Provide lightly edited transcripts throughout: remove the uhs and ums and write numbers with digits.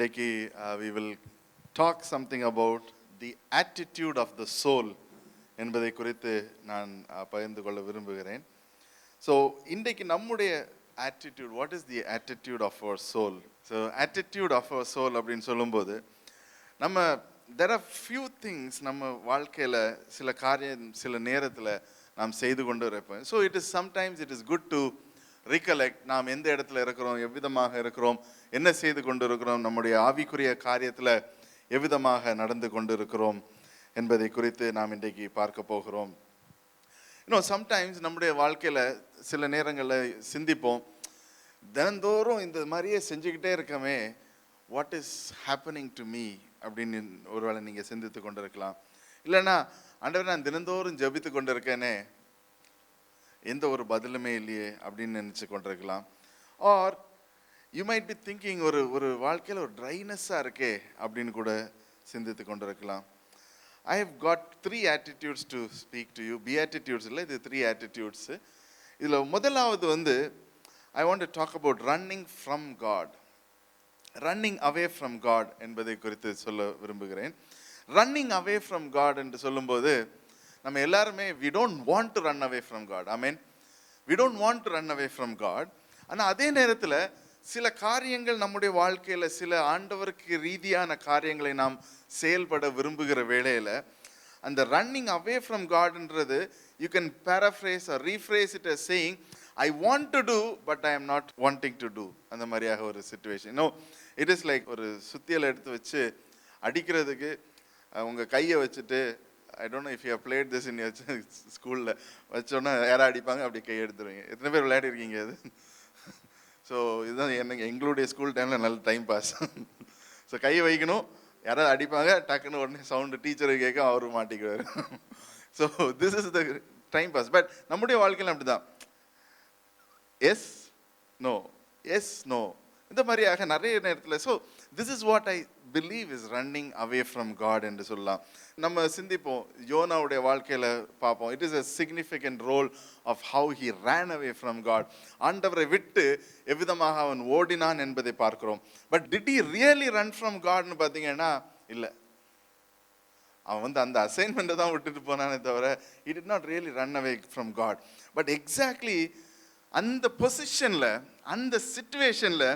இன்றைக்கு we will talk something about the attitude of the soul என்பதை குறித்து நான் பகிர்ந்து கொள்ள விரும்புகிறேன். ஸோ இன்றைக்கு நம்முடைய attitude, what is the attitude of our soul? So attitude of our soul அப்படின்னு சொல்லும்போது நம்ம there are few things நம்ம வாழ்க்கையில் சில காரியம் சில நேரத்தில் நாம் செய்து கொண்டு இருப்போம். So sometimes it is good to recollect நாம் எந்த இடத்துல இருக்கிறோம், எவ்விதமாக இருக்கிறோம், என்ன செய்து கொண்டு இருக்கிறோம், நம்முடைய ஆவிக்குரிய காரியத்தில் எவ்விதமாக நடந்து கொண்டு இருக்கிறோம் என்பதை குறித்து நாம் இன்றைக்கு பார்க்க போகிறோம். இன்னும் சம்டைம்ஸ் நம்முடைய வாழ்க்கையில் சில நேரங்களில் சிந்திப்போம், தினந்தோறும் இந்த மாதிரியே செஞ்சுக்கிட்டே இருக்கமே, what is happening to me அப்படின்னு ஒருவேளை நீங்கள் சிந்தித்து கொண்டு இருக்கலாம். இல்லைன்னா ஆண்டவரே நான் தினந்தோறும் ஜெபித்து கொண்டு இருக்கேனே, எந்த ஒரு பதிலுமே இல்லையே அப்படின்னு நினச்சி கொண்டிருக்கலாம். Are you might be thinking ஒரு வாழ்க்கையில் ஒரு ட்ரைனஸ்ஸாக இருக்கே அப்படின்னு கூட சிந்தித்து கொண்டிருக்கலாம். I have got 3 attitudes to speak to you. Beatitudes இல்லை, இது 3 attitudes. இதில் முதலாவது I want to talk about running from God. Running away from God என்பதை குறித்து சொல்ல விரும்புகிறேன். Running away from God என்று சொல்லும்போது நம்ம எல்லாருமே we don't want to run away from God. I mean, we don't want to run away from God. ஆனால் அதே நேரத்தில் சில காரியங்கள் நம்முடைய வாழ்க்கையில் சில ஆண்டவருக்கு ரீதியான காரியங்களை நாம் செயல்பட விரும்புகிற வேளையில் அந்த ரன்னிங் அவே ஃப்ரம் காட்ன்றது you can paraphrase or rephrase it as saying I want to do but I am not wanting to do. அந்த மாதிரியாக ஒரு situation. No, it is like ஒரு சுத்தியலை எடுத்து வச்சு அடிக்கிறதுக்கு உங்கள் கையை வச்சுட்டு, I don't know if you have played this in your ஸ்கூலில் வச்சோன்னா யாராவது அடிப்பாங்க, அப்படி கை எடுத்துருவீங்க. எத்தனை பேர் விளையாடி இருக்கீங்க அது? ஸோ இதுதான் எங்களுடைய ஸ்கூல் டைமில் நல்ல டைம் பாஸ். ஸோ கையை வைக்கணும், யாராவது அடிப்பாங்க, டக்குன்னு உடனே சவுண்டு டீச்சருக்கு கேட்க அவரு மாட்டிக்குவார். So this is the time pass. But நம்முடைய வாழ்க்கையில் அப்படி தான், எஸ் நோ எஸ் நோ இந்த மாதிரியாக நிறைய நேரத்தில். So this is what I believe is running away from God என்று சொல்லலாம். நம்ம சிந்திப்போம், யோனாவுடைய வாழ்க்கையில் பார்ப்போம், it is a significant role of how he ran away from God. ஆண்டவரை விட்டு எவ்விதமாக அவன் ஓடினான் என்பதை பார்க்கிறோம். But did he really run from Godனு பார்த்தீங்கன்னா இல்லை, அவன் அந்த அசைன்மெண்ட்டை தான் விட்டுட்டு போனானே தவிர he did not really run away from God. But exactly அந்த பொசிஷனில் அந்த சிச்சுவேஷனில்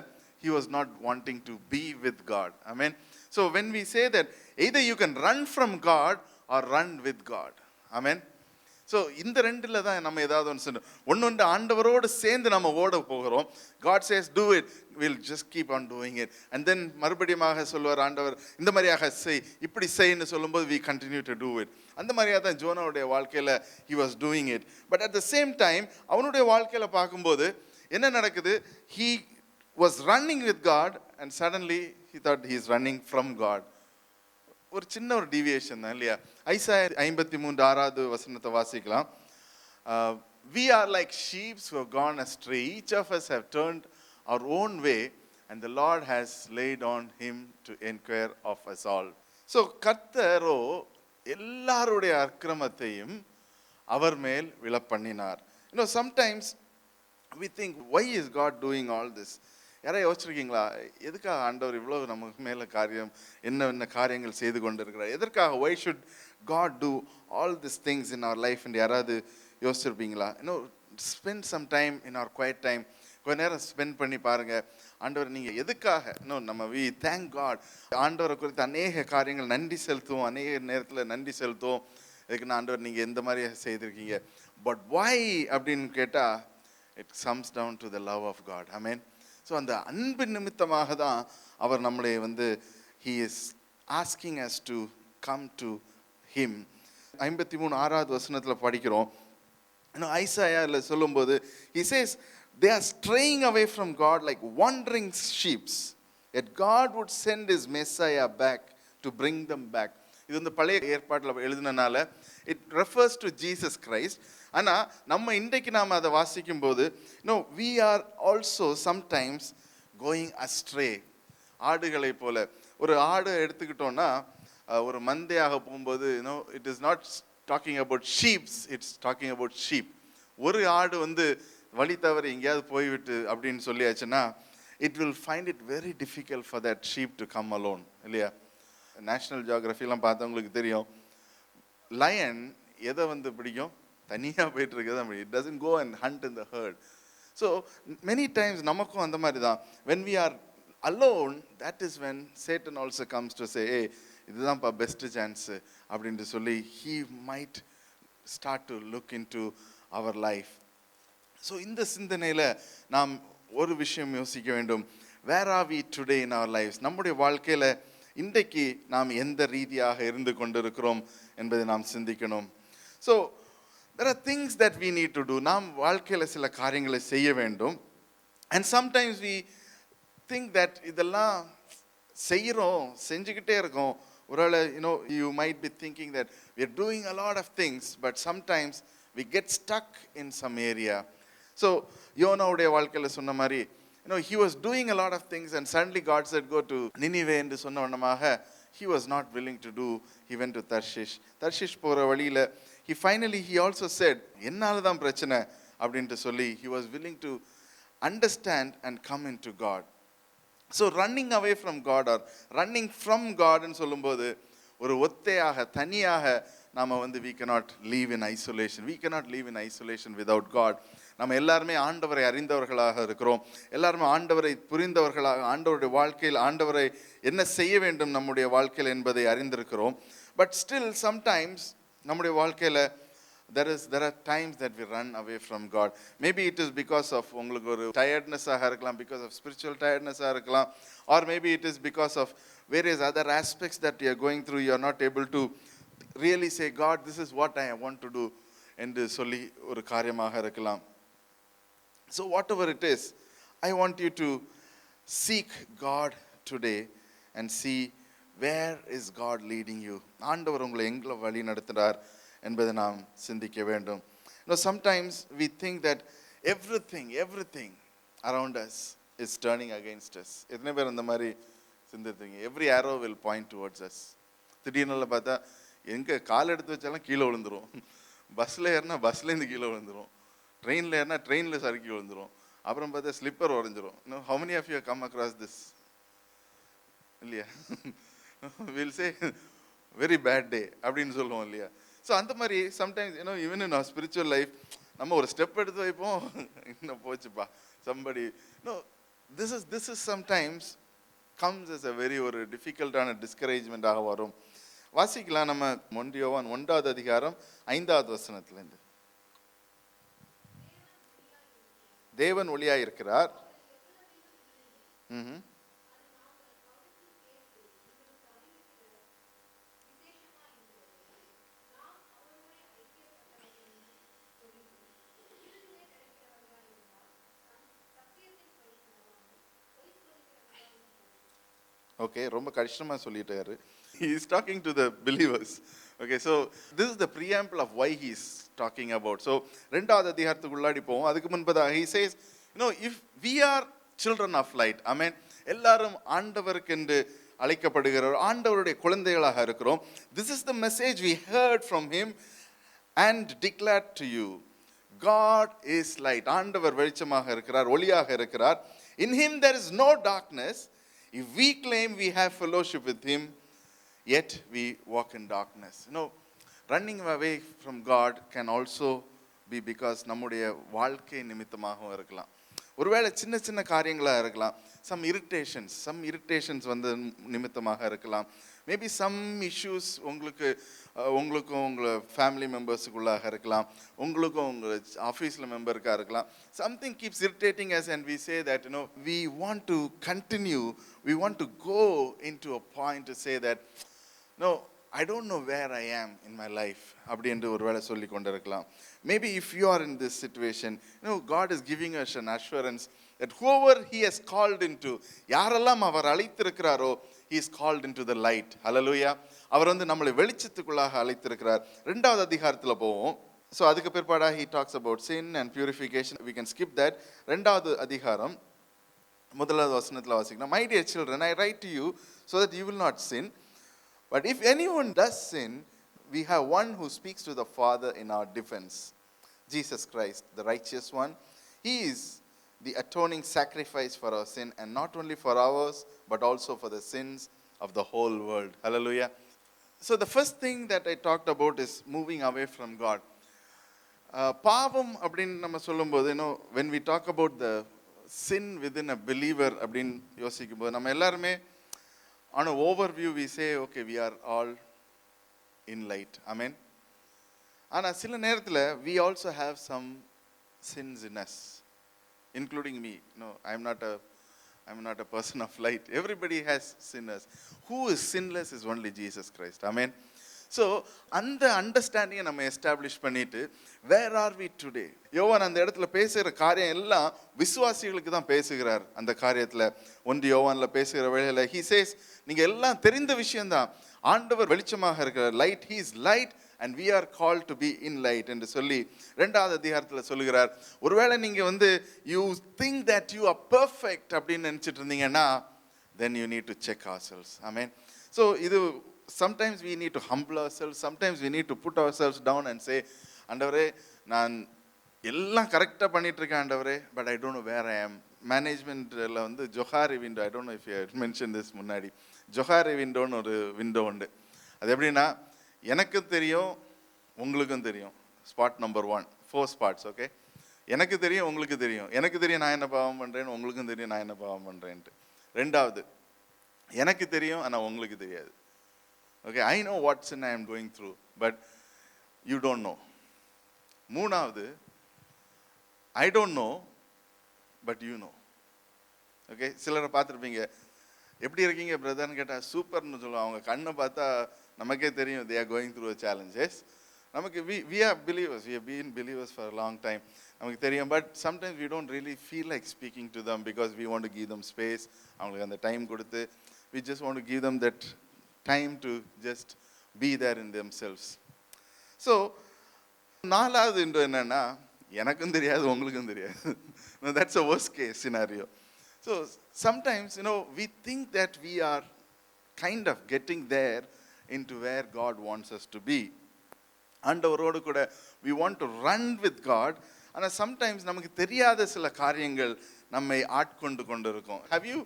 he was not wanting to be with God. Amen. So when we say that either you can run from God or run with God. Amen. So இந்த ரெண்டில் தான் நம்ம ஏதாவது ஒன்று சொல்லணும். ஒன்று ஆண்டவரோடு சேர்ந்து நம்ம ஓட போகிறோம். God says do it, we'll just keep on doing it. And then மறுபடியுமாக சொல்லுவார் ஆண்டவர், இந்த மாதிரியாக செய், இப்படி செய்ன்னு சொல்லும்போது we continue to do it. அந்த மாதிரியாக தான் ஜோனாவுடைய வாழ்க்கையில் he was doing it. But at the same time அவனுடைய வாழ்க்கையில் பார்க்கும்போது என்ன நடக்குது, he was running with God and suddenly he thought he is running from God. ஒரு சின்ன ஒரு டீவியேஷன் தான் இல்லையா? ஐசாயா 53:6 வசனத்தை வாசிக்கலாம். We are like sheep who have gone astray, each of us have turned our own way and the Lord has laid on him to inquire of us all. So கர்த்தரோ எல்லாருடைய அக்கிரமத்தையும் அவர் மேல் விழப்பண்ணினார். You know, sometimes we think, why is God doing all this? யாராவது யோசிச்சிருக்கீங்களா, எதுக்காக ஆண்டவர் இவ்வளோ நமக்கு மேலே காரியம் என்ன காரியங்கள் செய்து கொண்டு இருக்கிறார், எதற்காக, why should God do all these things in our life? என்று யாராவது யோசிச்சிருப்பீங்களா? இன்னும் spend some time in our quiet time, கொஞ்ச நேரம் ஸ்பெண்ட் பண்ணி பாருங்கள், ஆண்டவர் நீங்கள் எதுக்காக, இன்னும் நம்ம we thank God. ஆண்டவரை குறித்து அநேக காரியங்கள் நன்றி செலுத்துவோம், அநேக நேரத்தில் நன்றி செலுத்துவோம், இதுக்கு ஆண்டவர் நீங்கள் எந்த மாதிரி செய்திருக்கீங்க. பட் why அப்படின்னு கேட்டால் it comes down to the love of God. Amen. So அந்த அன்பு நிமித்தமாக தான் அவர் நம்மளை he is asking us to come to him. 53:6 வசனத்தில் படிக்கிறோம். இன்னும் ஐசாயாவில் சொல்லும்போது he says they are straying away from God like wandering sheep, yet God would send his Messiah back to bring them back. இது பழைய ஏற்பாட்டில் எழுதினால it refers to Jesus Christ. ஆனால் நம்ம இன்றைக்கு நாம் அதை வாசிக்கும் போது we are also sometimes going astray. ஆடுகளை போல, ஒரு ஆடு எடுத்துக்கிட்டோன்னா ஒரு மந்தையாக போகும்போது it is not talking about sheep, it's talking about sheep. ஒரு ஆடு வழி தவறி எங்கேயாவது போய்விட்டு அப்படின்னு சொல்லியாச்சுன்னா it will find it very difficult for that sheep to come alone. இல்லையா? நேஷ்னல் ஜியோகிராஃபிலாம் பார்த்தவங்களுக்கு தெரியும், லயன் எதை வந்து பிடிக்கும்? தனியாக போயிட்டு இருக்கிறது. It doesn't go and hunt in the herd. So many times நமக்கும் அந்த மாதிரி தான். When we are alone, that is when Satan also comes to say, hey, இதுதான்ப்பா பெஸ்ட் சான்ஸு அப்படின்ட்டு சொல்லி he might start to look into our life. So இந்த சிந்தனையில் நாம் ஒரு விஷயம் யோசிக்க வேண்டும். Where are we today in our lives? நம்முடைய வாழ்க்கையில் இன்றைக்கு நாம் எந்த ரீதியாக இருந்து கொண்டிருக்கிறோம் என்பதை நாம் சிந்திக்கணும். So there are things that we need to do. நாம் வாழ்க்கையில் சில காரியங்களை செய்ய வேண்டும். And sometimes we think that இதெல்லாம் செய்கிறோம், செஞ்சுக்கிட்டே இருக்கோம். ஒருவேளை you might be thinking that we are doing a lot of things, but sometimes we get stuck in some area. So யோனாவுடைய வாழ்க்கையில் சொன்ன மாதிரி he was doing a lot of things and suddenly God said go to Nineveh என்று சொன்ன வண்ணமாக he was not willing to do. He went to Tarshish போகிற வழியில் he also said என்னால தான் பிரச்சனை அப்படின்ட்டு சொல்லி he was willing to understand and come into God. So running away from God or running from God ன்னு சொல்லும்போது ஒரு ஒத்தையாக தனியாக நாம் we cannot live in isolation. We cannot live in isolation without God. நம்ம எல்லாருமே ஆண்டவரை அறிந்தவர்களாக இருக்கிறோம். எல்லாருமே ஆண்டவரை புரிந்தவர்களாக, ஆண்டவருடைய வாழ்க்கையில் ஆண்டவரை என்ன செய்ய வேண்டும் நம்முடைய வாழ்க்கையில் என்பதை அறிந்திருக்கிறோம். But still sometimes நம்முடைய வாழ்க்கையில் there are times that we run away from God. Maybe it is because of உங்களுக்கு ஒரு tiredness-ஆக இருக்கலாம், because of spiritual tiredness-ஆக இருக்கலாம், or maybe it is because of various other aspects that you are going through. You are not able to really say, God, this is what I want to do என்று சொல்லி ஒரு காரியமாக இருக்கலாம். So whatever it is, I want you to seek God today and see where is God leading you. ஆண்டவர் உங்களை எங்கே வழி நடத்துகிறார் என்பதை நாம் சிந்திக்க வேண்டும். Sometimes we think that everything around us is turning against us. எத்தனை பேர் அந்த மாதிரி சிந்தித்தீங்க? Every arrow will point towards us. திடீர்னு பார்த்தா எங்கே கால் எடுத்து வச்சாலும் கீழே விழுந்துரும். பஸ்ஸில் ஏறினா பஸ்லேருந்து கீழே விழுந்துரும். ட்ரெயினில் ஏறினா ட்ரெயினில் சறுக்கி விழுந்துரும். அப்புறம் பார்த்தா ஸ்லிப்பர் உடஞ்சிரும். How many of you have come across this? இல்லையா? We'll say very bad day அப்படின்னு சொல்லுவோம் இல்லையா? ஸோ அந்த மாதிரி sometimes even in our spiritual life நம்ம ஒரு ஸ்டெப் எடுத்து வைப்போம், இன்னும் போச்சுப்பா somebody. This is sometimes comes as a very ஒரு டிஃபிகல்ட்டான டிஸ்கரேஜ்மெண்ட்டாக வரும். வாசிக்கலாம் நம்ம 1 யோவான் 1வது அதிகாரம் 5வது வசனத்திலிருந்து. தேவன் ஒளியாய் இருக்கிறார். Okay, ரொம்ப கஷ்டமா சொல்லிட்டாரு. He is talking to the believers. Okay, so this is the preamble of why he is talking about. So ரெண்டாவது அதிகாரத்துக்கு உள்ளாடி போவோம். அதுக்கு முன்பதாக he says, if we are children of light, amen, எல்லாரும் ஆண்டவருக்கு என்று அழைக்கப்படுகிறோம், ஆண்டவருடைய குழந்தைகளாக இருக்கிறோம். This is the message we heard from him and declared to you. God is light. ஆண்டவர் வெளிச்சமாக இருக்கிறார், ஒளியாக இருக்கிறார். In him there is no darkness. If we claim we have fellowship with him, yet we walk in darkness. Running away from God can also be because நம்முடைய வாழ்க்கை நிமித்தமாகவும் இருக்கலாம். ஒருவேளை சின்ன சின்ன காரியங்களாக இருக்கலாம். some irritations வந்து நிமித்தமாக இருக்கலாம். மேபி சம் இஷ்யூஸ் உங்களுக்கும் உங்கள் ஃபேமிலி மெம்பர்ஸுக்குள்ளாக இருக்கலாம், உங்களுக்கும் உங்கள் ஆஃபீஸில் மெம்பருக்காக இருக்கலாம். Something keeps irritating us and we say that we want to continue, we want to go into a point to say that no, I don't know where I am in my life அப்படி என்று ஒரு வேளை சொல்லி கொண்டு இருக்கலாம். Maybe if you are in this situation, God is giving us an assurance that whoever he has called into, யாரெல்லாம் அவர் அழைத்திருக்கிறாரோ, he is called into the light. Hallelujah. அவர் வந்து நம்மளை வெளிச்சத்துக்குள்ளாக அழைத்திருக்கிறார். 2வது அதிகாரத்தில் போவோம். ஸோ அதுக்கு பிற்பாடா he talks about sin and purification. We can skip that. 2வது அதிகாரம் 1வது வசனத்தில் வாசிக்கலாம். My dear children, I write to you so that you will not sin. But if anyone does sin, we have one who speaks to the Father in our defense, Jesus Christ, the righteous one. He is the atoning sacrifice for our sin, and not only for ours, but also for the sins of the whole world. Hallelujah. So the first thing that I talked about is moving away from God. பாவம் அப்படின்னு நம்ம சொல்லும்போது, when we talk about the sin within a believer அப்படின்னு யோசிக்கும்போது, நம்ம எல்லாருமே on an overview we say, okay, we are all in light. Amen. ஆனால் சில நேரத்தில் we also have some sins in us, including me. No, I'm not a person of light. Everybody has sinners. Who is sinless is only Jesus Christ. Amen. So அந்த அண்டர்ஸ்டாண்டிங்கை நம்ம establish பண்ணிட்டு, வேர் are we today? யோவான் அந்த இடத்துல பேசுகிற காரியம் எல்லாம் விசுவாசிகளுக்கு தான் பேசுகிறார். அந்த காரியத்தில் 1 யோவானில் பேசுகிற வேளையில் he says, நீங்கள் எல்லாம் தெரிந்த விஷயம்தான், ஆண்டவர் வெளிச்சமாக இருக்கிறார், light, he is light and we are called to be in light என்று சொல்லி 2வது அதிகாரத்தில் சொல்லுகிறார். ஒருவேளை நீங்கள் you think that you are perfect அப்படின்னு நினச்சிட்டு இருந்தீங்கன்னா, then you need to check ourselves. Amen. So இது sometimes we need to humble ourselves, sometimes we need to put ourselves down and say, ஆண்டவரே, நான் எல்லாம் கரெக்டாக பண்ணிட்டு இருக்கேன் ஆண்டவரே, but I don't know where I am. மேனேஜ்மெண்ட்டில் Johari window, I don't know if you had mentioned this முன்னாடி, ஜொஹாரி விண்டோன்னு ஒரு விண்டோ உண்டு. அது எப்படின்னா, எனக்கு தெரியும் உங்களுக்கும் தெரியும். Spot number 1, 4 spots. ஓகே, எனக்கு தெரியும் உங்களுக்கு தெரியும், எனக்கு தெரியும் நான் என்ன பாவம் பண்ணுறேன்னு, உங்களுக்கும் தெரியும் நான் என்ன பாவம் பண்ணுறேன்ட்டு. 2வது, எனக்கு தெரியும் ஆனால் உங்களுக்கு தெரியாது. Okay, I know what sin I am going through, but you don't know. 3வது, I don't know, but you know. Okay, சிலரை பார்த்துருப்பீங்க, எப்படி இருக்கீங்க பிரதர்னு கேட்டால் சூப்பர்னு சொல்லுவாங்க. அவங்க கண்ணை பார்த்தா நமக்கே தெரியும் they are going through a challenges. நமக்கு we are believers, we have been believers for a long time. நமக்கு தெரியும், but sometimes we don't really feel like speaking to them because we want to give them space. அவங்களுக்கு அந்த time கொடுத்து, we just want to give them that time to just be there in themselves. So 4வது என்னன்னா, எனக்கும் தெரியாது உங்களுக்கும் தெரியாது. No, that's a worst case scenario. So sometimes we think that we are kind of getting there into where God wants us to be. ஆண்டவரோடு கூட we want to run with God. ஆனால் sometimes நமக்கு தெரியாத சில காரியங்கள் நம்மை ஆட்கொண்டு இருக்கும். Have you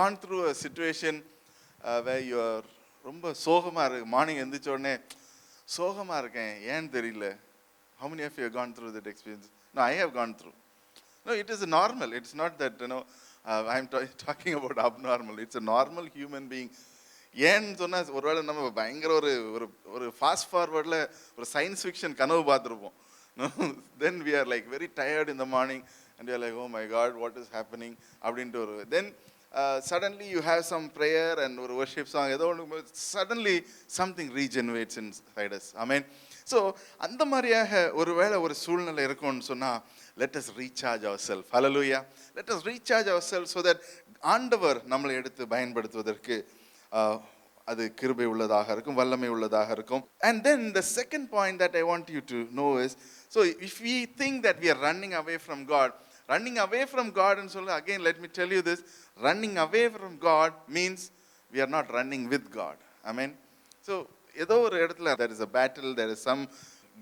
gone through a situation where you are ரொம்ப சோகமாக இருக்கு, மார்னிங் எழுந்திரிச்ச உடனே சோகமாக இருக்கேன், ஏன்னு தெரியல? How many of you have gone through that experience? No, I have gone through. No, it is normal. It's not that I am talking about abnormal. It's a normal human being. ஏன்னு சொன்னால், ஒருவேளை நம்ம பயங்கர ஒரு fast ஃபார்வர்டில் ஒரு science fiction கனவு பார்த்துருப்போம். Then we are like very tired in the morning and we are like, oh my God, what is happening அப்படின்ட்டு then suddenly you have some prayer and ஒரு worship song, suddenly something regenerates inside us. Amen. So அந்த மாதிரியாக ஒருவேளை ஒரு சூழ்நிலை இருக்கும்னு சொன்னால், let us recharge ourselves. Hallelujah. Let us recharge ourselves so that ஆண்டவர் நம்மளை எடுத்து பயன்படுத்துவதற்கு அது கிருபை உள்ளதாக இருக்கும், வல்லமை உள்ளதாக இருக்கும். And then the second point that I want you to know is, so if we think that we are running away from God and so again let me tell you this, running away from God means we are not running with God. Amen. So ஏதோ ஒரு இடத்துல there is a battle, there is some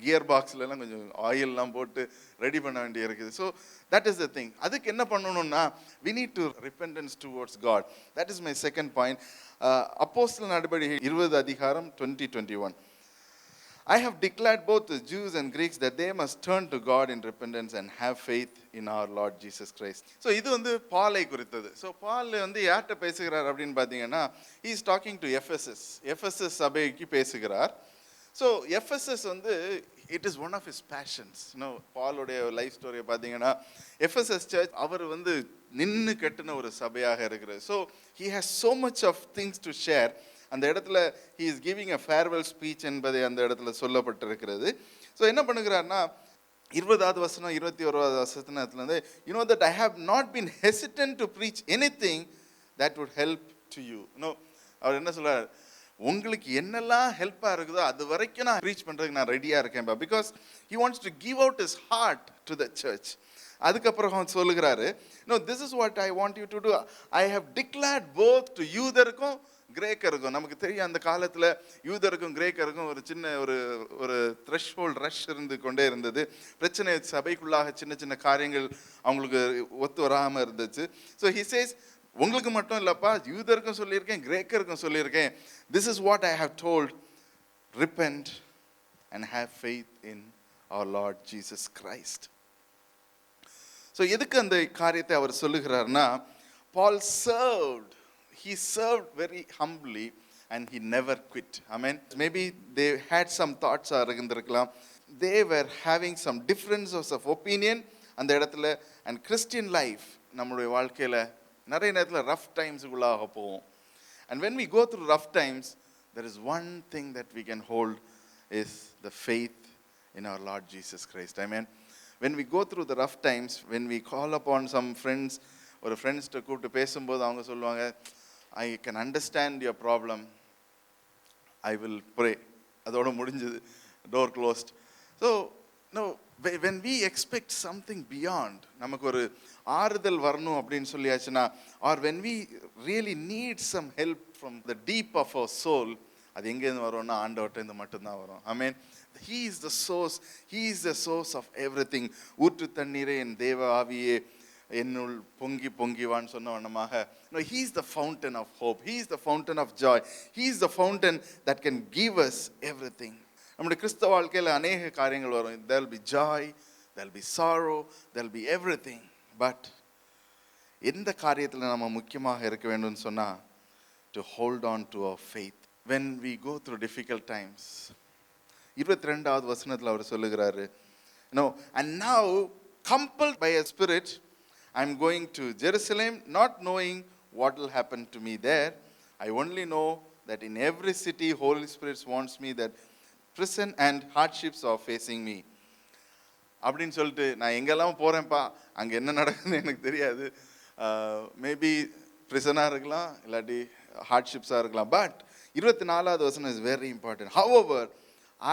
gear boxலாம் கொஞ்சம் ஆயில்லாம் போட்டு ready பண்ண வேண்டி இருக்குது. So that is the thing. அதுக்கு என்ன பண்ணணும்னா, we need to repentance towards God. That is my second point. அப்போஸ்தலர் நடபடிகள் 20 அதிகாரம் 20-21. I have declared both the Jews and Greeks that they must turn to God in repentance and have faith in our Lord Jesus Christ. So இது பாலை குறித்தது. So பால் யார்கிட்ட பேசுகிறார் அப்படின்னு பார்த்தீங்கன்னா, he is talking to Ephesus சபைக்கு பேசுகிறார். So Ephesus it is one of his passions. பாலுடைய லைஃப் ஸ்டோரியை பார்த்தீங்கன்னா, Ephesus church அவர் நின்று கட்டின ஒரு சபையாக இருக்கிறது. So he has so much of things to share. அந்த இடத்துல he is giving a farewell speech என்பதை அந்த இடத்துல சொல்லப்பட்டிருக்கிறது. ஸோ என்ன பண்ணுகிறார்னா, 20வது வசனம் 21வது வசனத்துல you know that I have not been hesitant to preach anything that would help to you. அவர் என்ன சொல்றார், உங்களுக்கு என்னெல்லாம் ஹெல்ப்பாக இருக்குதோ அது வரைக்கும் நான் ப்ரீச் பண்ணுறதுக்கு நான் ரெடியாக இருக்கேன். Because he wants to give out his heart to the church. அதுக்கப்புறம் அவன் சொல்லுகிறாரு, no, this is what I want you to do. I have declared both to யூதருக்கும் கிரேக்கருக்கும் நமக்கு தெரியும், அந்த காலத்தில் யூதருக்கும் கிரேக்கருக்கும் ஒரு சின்ன ஒரு ஒரு த்ரெஷ்ஹோல்ட் ரஷ் இருந்து கொண்டே இருந்தது. பிரச்சனை சபைக்குள்ளாக சின்ன சின்ன காரியங்கள் அவங்களுக்கு ஒத்து வராமல் இருந்துச்சு. ஸோ ஹி சேஸ், உங்களுக்கு மட்டும் இல்லைப்பா, யூதருக்கும் சொல்லியிருக்கேன், கிரேக்கருக்கும் சொல்லியிருக்கேன். This is what I have told, repent and have faith in our Lord Jesus Christ. So எதுக்கு அந்த காரியத்தை அவர் சொல்லுகிறார்னா, Paul served, he served very humbly and he never quit. Amen. Maybe they had some thoughts இருந்திருக்கலாம், they were having some differences of opinion அந்த இடத்துல. and Christian life, நம்மளுடைய வாழ்க்கையில் நிறைய நேரத்தில் rough timesக்குள்ளாக போவோம். and when we go through rough times, there is one thing that we can hold, is the faith in our Lord Jesus Christ. Amen. When we go through the rough times, when we call upon some friends, or friends to கூப்பிட்டு பேசும்போது அவங்க சொல்லுவாங்க, I can understand your problem, I will pray. அதோட முடிஞ்சது, door closed. So no, when we expect something beyond, நமக்கு ஒரு ஆறுதல் வரணும் அப்படின்னு சொல்லியாச்சுன்னா, or when we really need some help from the deep of our soul, அது எங்கேருந்து வரும்னா ஆண்டவர்கிட்ட மட்டும்தான் வரும். ஆமென். He is the source, he is the source of everything. ஊற்று தண்ணீரே என் தேவ ஆவியே என்னுள் பொங்கி பொங்கிவான்னு சொன்ன வண்ணமாக, no, he is the fountain of hope, he is the fountain of joy, he is the fountain that can give us everything. நம்முடைய கிறிஸ்தவ வாழ்க்கையில் அநேக காரியங்கள் வரும். there will be joy, there will be sorrow, there will be everything. but எந்த காரியத்தில் நம்ம முக்கியமாக இருக்க வேண்டும்னு சொன்னா, to hold on to our faith when we go through difficult times. 22வது வசனத்தில் அவர் சொல்லுகிறாரு, no, and now compelled by a spirit I am going to Jerusalem, not knowing what will happen to me there. I only know that in every city Holy Spirit wants me, that prison and hardships are facing me. அப்படின்னு சொல்லிட்டு, நான் எங்கெல்லாம் போகிறேன்ப்பா, அங்கே என்ன நடக்குதுன்னு எனக்கு தெரியாது. Maybe ப்ரிசனாக இருக்கலாம், இல்லாட்டி ஹார்ட்ஷிப்ஸாக இருக்கலாம். பட் 24வது வசனம் is very important. However,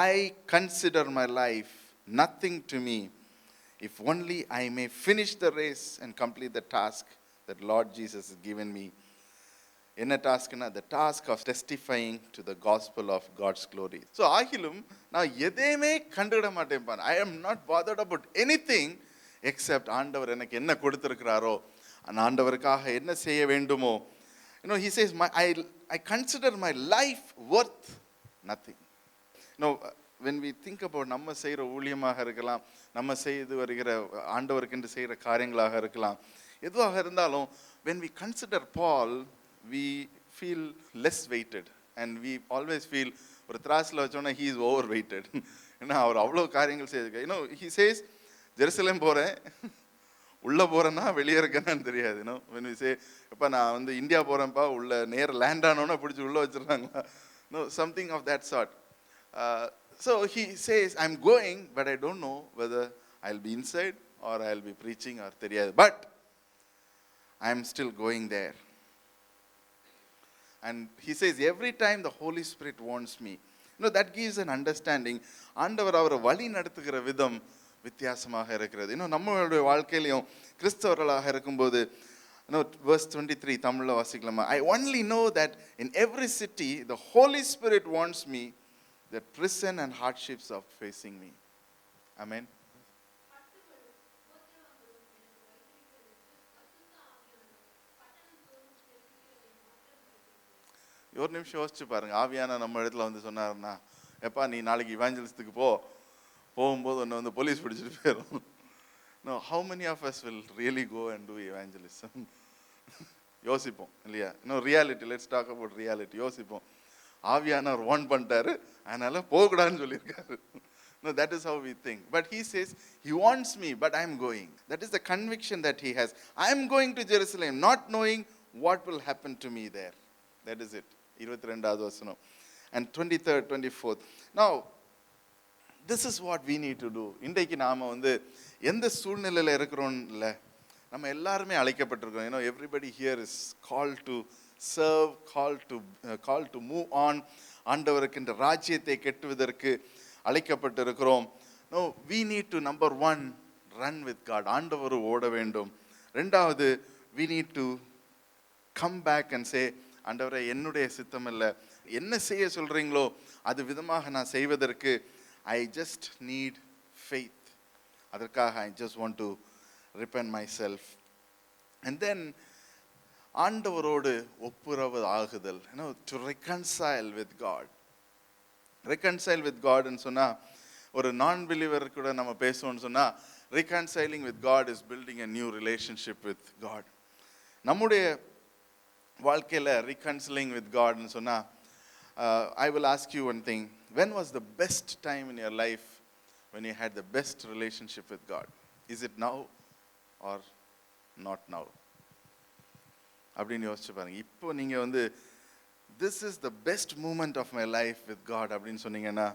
I consider my life nothing to me, if only I may finish the race and complete the task that Lord Jesus has given me. என்ன டாஸ்க்னா, the task of testifying to the gospel of God's glory. So ஆகிலும் நான் எதையுமே கண்டுவிட மாட்டேன். I am not bothered about anything except ஆண்டவர் எனக்கு என்ன கொடுத்திருக்கிறாரோ, அந்த ஆண்டவருக்காக என்ன செய்ய வேண்டுமோ. You know, he says, I consider my life worth nothing. You know, when we think about நம்ம செய்கிற ஊழியமாக இருக்கலாம், நம்ம செய்து வருகிற ஆண்டவருக்கென்று செய்கிற காரியங்களாக இருக்கலாம், எதுவாக இருந்தாலும், when we consider Paul, we feel less weighted and we always feel, ஒரு திராசில் வச்சோன்னா he is overweighted. ஏன்னா அவர் அவ்வளோ காரியங்கள் செய்திருக்கார். You know, he says, Jerusalem போகிறேன், உள்ளே போகிறேன்னா வெளியே இருக்கேன்னு தெரியாது. இன்னும் when we say, இப்போ நான் இந்தியா போகிறேன்ப்பா, உள்ள நேர லேண்ட் ஆனோன்னா பிடிச்சி உள்ளே வச்சிடுறாங்களா? No, something of that sort. So he says, I'm going, but I don't know whether I'll be inside or I'll be preaching or தெரியாது. But I'm still going there. And he says, every time the Holy Spirit wants me, you know, that gives an understanding. ஆண்டவர் அவரை வழி நடத்துகிற விதம் வித்தியாசமாக இருக்கிறது. இன்னும் நம்மளுடைய வாழ்க்கையிலையும் கிறிஸ்தவர்களாக இருக்கும்போது, verse 23 தமிழில் வாசிக்கலாமா? I only know that in every city the Holy Spirit wants me, that prison and hardships are facing me. Amen. ஒரு நிமிஷம் யோசிச்சு பாருங்க. ஆவியான நம்ம இடத்துல சொன்னாருன்னா, எப்பா நீ நாளைக்கு இவாஞ்சலிஸ்டுக்கு போகும்போது ஒன்று போலீஸ் பிடிச்சிட்டு போயிடும். No, how many of us will really go and do evangelism? யோசிப்போம் இல்லையா? Reality, let's talk about reality. யோசிப்போம். ஆவியானவர் வார்ன் பண்ணிட்டாரு, அதனால போகக்கூடாதுன்னு சொல்லியிருக்காரு. No, that is how we think. But he says, he wants me, but I am going. That is the conviction that he has. I am going to Jerusalem, not knowing what will happen to me there. That is it. 22வது வசனம். And 23rd, 24th. Now, this is what we need to do. இன்றைக்கு நாம எந்த சூழ்நிலையில் இருக்கிறோம் இல்லை, நம்ம எல்லாருமே அழைக்கப்பட்டிருக்கோம். You know, everybody here is called to serve, called to move on. ஆண்டவருக்கு இந்த ராஜ்யத்தை கெட்டுவதற்கு அழைக்கப்பட்டிருக்கிறோம். No, we need to, number one, run with God. ஆண்டவர் ஓட வேண்டும். ரெண்டாவது, we need to come back and say, ஆண்டவரே என்னுடைய சித்தம் இல்லை, என்ன செய்ய சொல்கிறீங்களோ அது விதமாக நான் செய்வதற்கு ஐ ஜஸ்ட் நீட் ஃபெய்த். அதற்காக I just want to repent myself. And then ஆண்டவரோடு ஒப்புரவு ஆகுதல், to reconcile with God. Reconcile with காட்னு சொன்னால், ஒரு நான் பிலீவர் கூட நம்ம பேசுவோம்னு சொன்னால், reconciling with God is building a new relationship with God. நம்முடைய வாழ்க்கையில் reconciling with God ன்னு சொன்னால், I will ask you one thing. When was the best time in your life when you had the best relationship with God? Is it now or not now? அப்படின்னு யோசிச்சு பாருங்க. இப்போ நீங்கள் this is the best moment of my life with God அப்படின்னு சொன்னீங்கன்னா,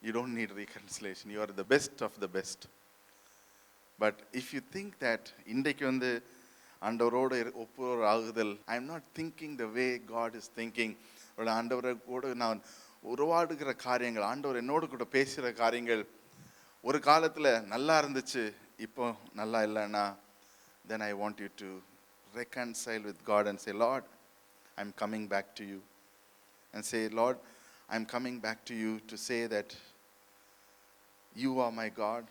you don't need reconciliation. You are the best of the best. But if you think that இன்றைக்கு ஆண்டவரோடு ஒப்புரவு ஆகுதல், I am not thinking the way God is thinking. ஆண்டவரை கூட நான் உருவாடுகிற காரியங்கள், ஆண்டவர் என்னோடு கூட பேசுகிற காரியங்கள் ஒரு காலத்தில் நல்லா இருந்துச்சு, இப்போ நல்லா இல்லைன்னா, then I want you to reconcile with God and say, Lord, I'm coming back to you. And say, Lord, I'm coming back to you to say that you are my God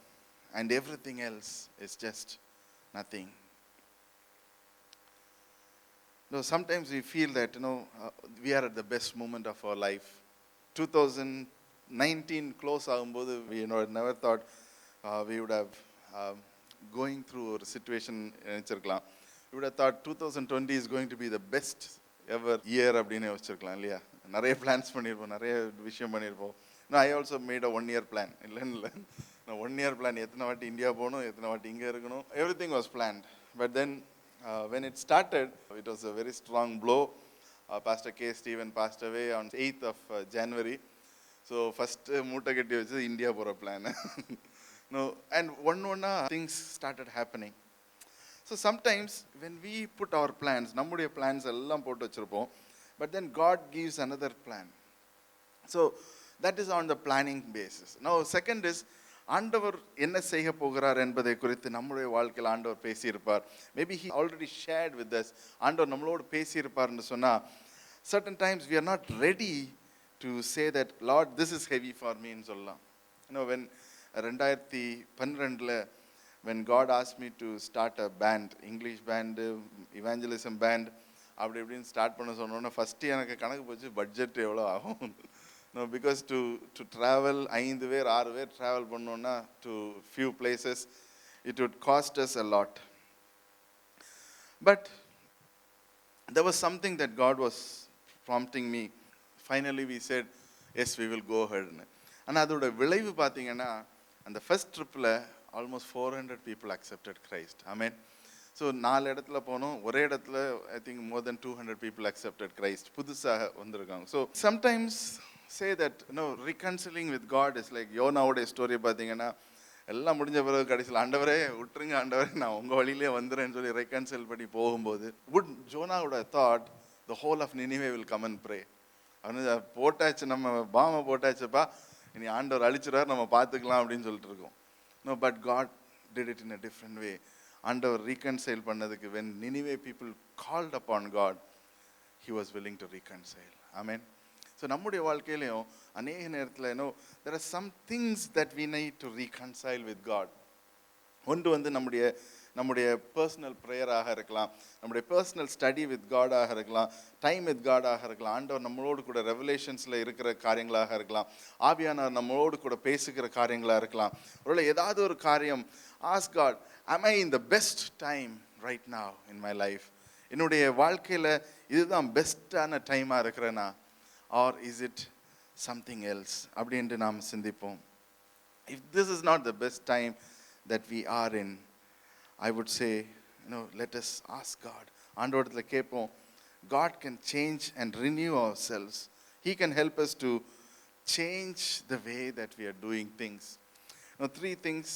and everything else is just nothing. No, sometimes we feel that we are at the best moment of our life. 2019 close ஆகும்போது we never thought we would have going through a situation நினைச்சிருக்கலாம். We would have thought 2020 is going to be the best ever year அப்படின்னு யோசிச்சிருக்கலாம் இல்லையா? நிறைய plans பண்ணியிருப்போம், நிறைய விஷயம் பண்ணியிருப்போம். I also made a 1 year plan. இல்லை 1 year plan, எத்தனை வாட்டி இந்தியா போகணும், எத்தனை வாட்டி இங்கே இருக்கணும், everything was planned. But then when it started, it was a very strong blow. Pastor K. Stephen passed away on 8th of January. So first மூட்டை கட்டி வச்சு இந்தியா போகிற plan. And one things started happening. So sometimes when we put our plans, நம்முடைய plans எல்லாம் போட்டு வச்சிருப்போம், but then God gives another plan. So that is on the planning basis. Now second is, ஆண்டவர் என்ன செய்ய போகிறார் என்பதை குறித்து நம்முடைய வாழ்க்கையில் ஆண்டவர் பேசியிருப்பார். Maybe he already shared with us. ஆண்டவர் நம்மளோடு பேசியிருப்பார்னு சொன்னால், certain times we are not ready to say that, Lord, this is heavy for me ன்னு சொல்லலாம். When 2012 when God asked me to start a band, English band, evangelism band, அப்படி இப்படின்னு start பண்ண சொன்னோன்னா first எனக்கு கணக்கு போச்சு, பட்ஜெட் எவ்வளோ ஆகும். Because to travel 5 பேர் 6 பேர் travel பண்ணோன்னா to few places, it would cost us a lot. But there was something that God was prompting me. Finally we said, yes, we will go ahead. ஆனால் அதோட விளைவு பார்த்தீங்கன்னா, அந்த ஃபர்ஸ்ட் ட்ரிப்பில் almost 400 people accepted Christ. Amen. So 4 இடத்துல போனோம், ஒரே இடத்துல I think more than 200 people accepted Christ. புதுசாக வந்திருக்காங்க. So sometimes say that reconciling with God is like யோனாவோட ஸ்டோரி பார்த்தீங்கன்னா, எல்லாம் முடிஞ்ச பிறகு கடைசியில் ஆண்டவரே விட்டுருங்க, ஆண்டவரே நான் உங்கள் வழியிலே வந்துடுறேன்னு சொல்லி ரெக்கன்சைல் பண்ணி போகும்போது, would Jonah would have thought the whole of Nineveh will come and pray. அவனு போட்டாச்சு, நம்ம பாமை போட்டாச்சுப்பா, இனி ஆண்டவர் அழிச்சிடார், நம்ம பார்த்துக்கலாம் அப்படின்னு சொல்லிட்டு இருக்கோம். No, but God did it in a different way. ஆண்டவர் reconcile பண்ணதுக்கு, when Nineveh people called upon God, he was willing to reconcile. Amen. So நம்முடைய வாழ்க்கையிலையும் அநேக நேரத்தில் there are some things that we need to reconcile with God. ஒன்று நம்முடைய personal ப்ரேயராக இருக்கலாம், நம்முடைய பர்சனல் ஸ்டடி வித் காடாக இருக்கலாம், டைம் வித் காடாக இருக்கலாம், ஆண்டவர் நம்மளோடு கூட ரெவலேஷன்ஸில் இருக்கிற காரியங்களாக இருக்கலாம், ஆவியானவர் நம்மளோடு கூட பேசுகிற காரியங்களாக இருக்கலாம். ஒருவேளை ஏதாவது ஒரு காரியம், ask God, am I in the best time right now in my life? என்னுடைய வாழ்க்கையில் இதுதான் பெஸ்ட்டான டைமாக இருக்கிறேனா, or is it something else? அப்படின்ட்டு நாம் சிந்திப்போம். If this is not the best time that we are in, I would say, let us ask God. ஆண்டவரிடத்துல கேட்போம். God can change and renew ourselves. He can help us to change the way that we are doing things. 3 things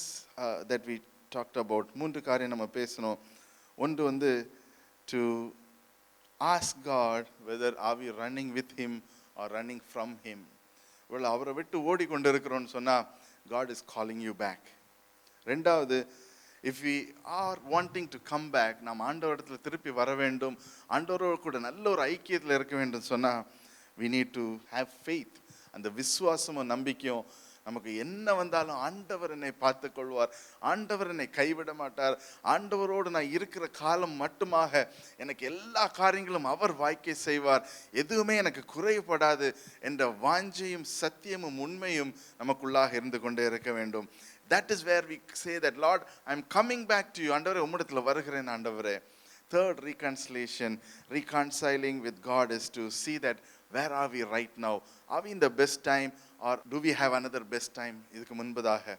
that we talked about. 3 காரியம் நம்ம பேசணும். ஒன்று to ask God whether are we running with him or running from him. அவரை விட்டு ஓடிக்கொண்டு இருக்கிறோன்னு சொன்னால், God is calling you back. ரெண்டாவது, if we are wanting to come back, நாம் ஆண்டவரிடத்தில் திருப்பி வர வேண்டும், ஆண்டவரோடு கூட நல்ல ஒரு ஐக்கியத்தில் இருக்க வேண்டும் சொன்னால், we need to have faith. அந்த விசுவாசமும் நம்பிக்கையும், நமக்கு என்ன வந்தாலும் ஆண்டவர் என்னை பார்த்து கொள்வார், ஆண்டவர் என்னை கைவிட மாட்டார், ஆண்டவரோடு நான் இருக்கிற காலம் மட்டுமாக எனக்கு எல்லா காரியங்களும் அவர் வாய்க்கை செய்வார், எதுவுமே எனக்கு குறைபடாது என்ற வாஞ்சையும் சத்தியமும் உண்மையும் நமக்குள்ளாக இருந்து கொண்டே இருக்க வேண்டும். That is where we say that, Lord, I am coming back to you. ஆண்டவரே உம்மிடத்தில் வருகிறேன் ஆண்டவரே. Third reconciliation, reconciling with God, is to see that where are we right now? Are we in the best time or do we have another best time இதுக்கு முன்பதாக?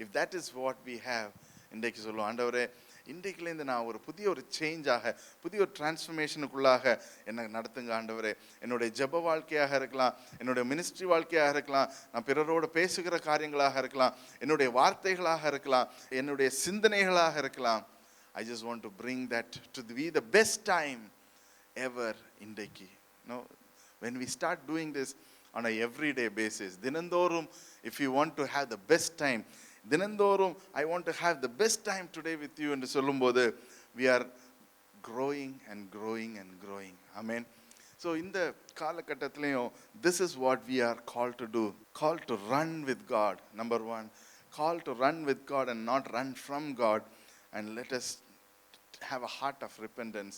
If that is what we have, இன்றைக்கு சொல்லுவோம், ஆண்டவரே இன்றைக்குலேருந்து நான் ஒரு புதிய ஒரு சேஞ்சாக, புதிய ஒரு டிரான்ஸ்ஃபர்மேஷனுக்குள்ளாக என்னை நடத்துங்க ஆண்டவரே. என்னுடைய ஜெப வாழ்க்கையாக இருக்கலாம், என்னுடைய மினிஸ்ட்ரி வாழ்க்கையாக இருக்கலாம், நான் பிறரோடு பேசுகிற காரியங்களாக இருக்கலாம், என்னுடைய வார்த்தைகளாக இருக்கலாம், என்னுடைய சிந்தனைகளாக இருக்கலாம். I just want to bring that to be the best time ever இன்றைக்கு. When we start doing this on a everyday basis, தினந்தோறும், if you want to have the best time, தினந்தோறும் I want to have the best time today with you என்று சொல்லும்போது, we are growing and growing and growing. Amen. So இந்த காலகட்டத்திலையும், this is what we are called to do. Called to run with God. Number one, called to run with God and not run from God. And let us have a heart of repentance.